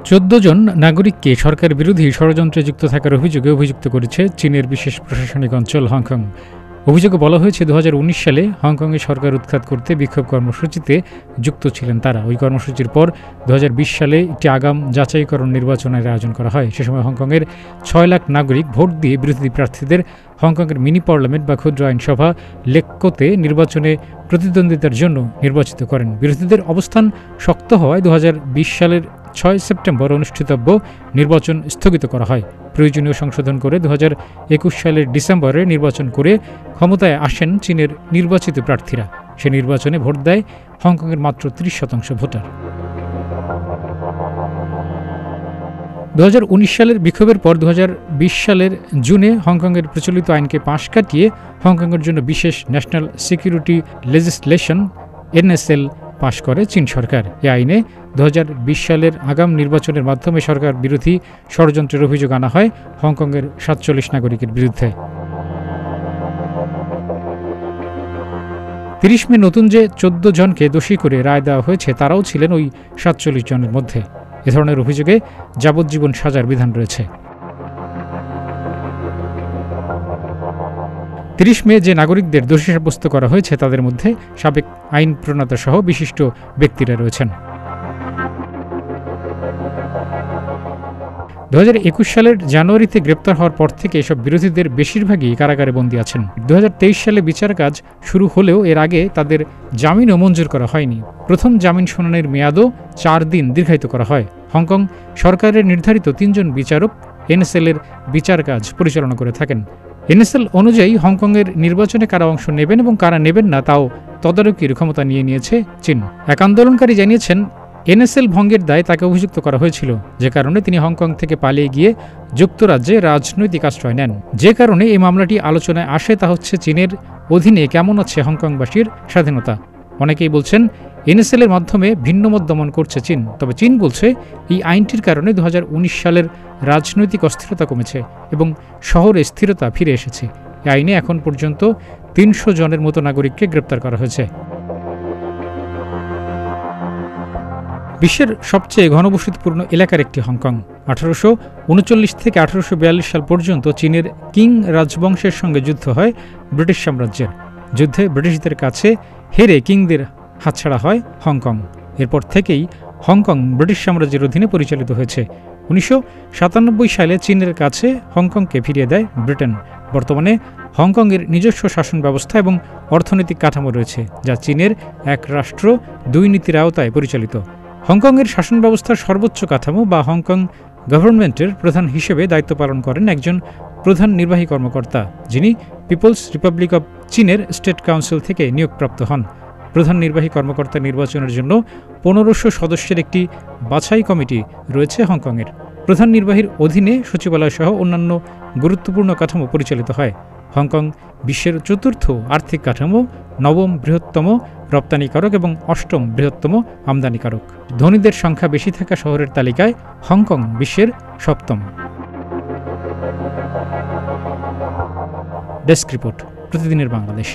14 জন নাগরিককে সরকার বিরোধী ষড়যন্ত্রে যুক্ত থাকার অভিযোগে অভিযুক্ত করেছে চীনের বিশেষ প্রশাসনিক অঞ্চল হংকং। অভিযোগে বলা হয়েছে 2019 সালে হংকংয়ে সরকার উৎখাত করতে বিক্ষোভ কর্মসূচিতে যুক্ত ছিলেন তারা। ওই কর্মসূচির পর 2020 সালে একটি আগাম যাচাইকরণ নির্বাচনের আয়োজন করা হয়। সে সময় হংকংয়ের 6 লাখ নাগরিক ভোট দিয়ে বিরোধী প্রার্থীদের হংকংয়ের মিনি পার্লামেন্ট বা ক্ষুদ্র আইনসভা লেককোতে নির্বাচনে প্রতিদ্বন্দ্বিতার জন্য নির্বাচিত করেন। বিরোধীদের অবস্থান শক্ত হওয়ায় 2020 সালের 6 সেপ্টেম্বর অনুষ্ঠিতব্য নির্বাচন স্থগিত করা হয়। প্রয়োজনীয় সংশোধন করে 2021 সালের ডিসেম্বরে নির্বাচন করে ক্ষমতায় আসেন চীনের নির্বাচিত প্রার্থীরা। সে নির্বাচনে ভোট দেয় হংকংয়ের মাত্র 30% ভোটার। 2019 সালের বিক্ষোভের পর 2020 সালের জুনে হংকংয়ের প্রচলিত আইনকে পাশ কাটিয়ে হংকংয়ের জন্য বিশেষ ন্যাশনাল সিকিউরিটি লেজিসলেশন NSL পাশ করে চীন সরকার। এ আইনে 2020 সালের আগাম নির্বাচনের মাধ্যমে সরকার বিরোধী ষড়যন্ত্রের অভিযোগ আনা হয় হংকংয়ের 47 নাগরিকের বিরুদ্ধে। 30 মে নতুন যে 14 জনকে দোষী করে রায় দেওয়া হয়েছে তারাও ছিলেন ওই 47 জনের মধ্যে। এ ধরনের অভিযোগে যাবজ্জীবন সাজার বিধান রয়েছে। 30 মে যে নাগরিকদের দোষী সাব্যস্ত করা হয়েছে তাদের মধ্যে সাবেক আইন প্রণেতা সহ বিশিষ্ট ব্যক্তিরা রয়েছেন। 2021 সালের জানুয়ারিতে গ্রেপ্তার হওয়ার পর থেকে এসব বিরোধীদের বেশিরভাগই কারাগারে বন্দী আছেন। 2023 সালে বিচার কাজ শুরু হলেও এর আগে তাদের জামিনও মঞ্জুর করা হয়নি। প্রথম জামিন শুনানির মেয়াদও 4 দিন দীর্ঘায়িত করা হয়। হংকং সরকারের নির্ধারিত 3 জন বিচারক NSL এর বিচার কাজ পরিচালনা করে থাকেন। NSL অনুযায়ী হংকংয়ের নির্বাচনে কারা অংশ নেবেন এবং কারা নেবেন না তাও তদারকির ক্ষমতা নিয়ে নিয়েছে চীন। এক আন্দোলনকারী জানিয়েছেন NSL ভঙ্গের দায়ে তাকে অভিযুক্ত করা হয়েছিল, যে কারণে তিনি হংকং থেকে পালিয়ে গিয়ে যুক্তরাজ্যে রাজনৈতিক আশ্রয় নেন। যে কারণে এই মামলাটি আলোচনায় আসে তা হচ্ছে চীনের অধীনে কেমন আছে হংকংবাসীর স্বাধীনতা। অনেকেই বলছেন NSL এর মাধ্যমে ভিন্নমত দমন করছে চীন। তবে চীন বলছে এই আইনটির কারণে 2019 সালের রাজনৈতিক অস্থিরতা কমেছে এবং শহরে স্থিরতা ফিরে এসেছে। এই আইনে এখন পর্যন্ত 300 জনের মতো নাগরিককে গ্রেপ্তার করা হয়েছে। বিশ্বের সবচেয়ে ঘনবসতিপূর্ণ এলাকার একটি হংকং। 1839 থেকে 1842 সাল পর্যন্ত চীনের কিং রাজবংশের সঙ্গে যুদ্ধ হয় ব্রিটিশ সাম্রাজ্যের। যুদ্ধে ব্রিটিশদের কাছে হেরে কিংদের হাতছাড়া হয় হংকং। এরপর থেকেই হংকং ব্রিটিশ সাম্রাজ্যের অধীনে পরিচালিত হয়েছে। 1997 সালে চীনের কাছে হংকংকে ফিরিয়ে দেয় ব্রিটেন। বর্তমানে হংকংয়ের নিজস্ব শাসন ব্যবস্থা এবং অর্থনৈতিক কাঠামো রয়েছে, যা চীনের এক রাষ্ট্র দুই নীতির আওতায় পরিচালিত। হংকংয়ের শাসন ব্যবস্থার সর্বোচ্চ কাঠামো বা হংকং গভর্নমেন্টের প্রধান হিসেবে দায়িত্ব পালন করেন একজন প্রধান নির্বাহী কর্মকর্তা, যিনি পিপলস রিপাবলিক অব চীনের স্টেট কাউন্সিল থেকে নিয়োগপ্রাপ্ত হন। প্রধান নির্বাহী কর্মকর্তা নির্বাচনের জন্য 1500 সদস্যের একটি বাছাই কমিটি রয়েছে হংকংয়ের। প্রধান নির্বাহীর অধীনে সচিবালয় সহ অন্যান্য গুরুত্বপূর্ণ কাঠামো পরিচালিত হয়। হংকং বিশ্বের 4র্থ আর্থিক কাঠামো, 9ম বৃহত্তম রপ্তানিকারক এবং 8ম বৃহত্তম আমদানিকারক। ধনীদের সংখ্যা বেশি থাকা শহরের তালিকায় হংকং বিশ্বের 7ম। ডেস্ক রিপোর্ট, প্রতিদিনের বাংলাদেশ।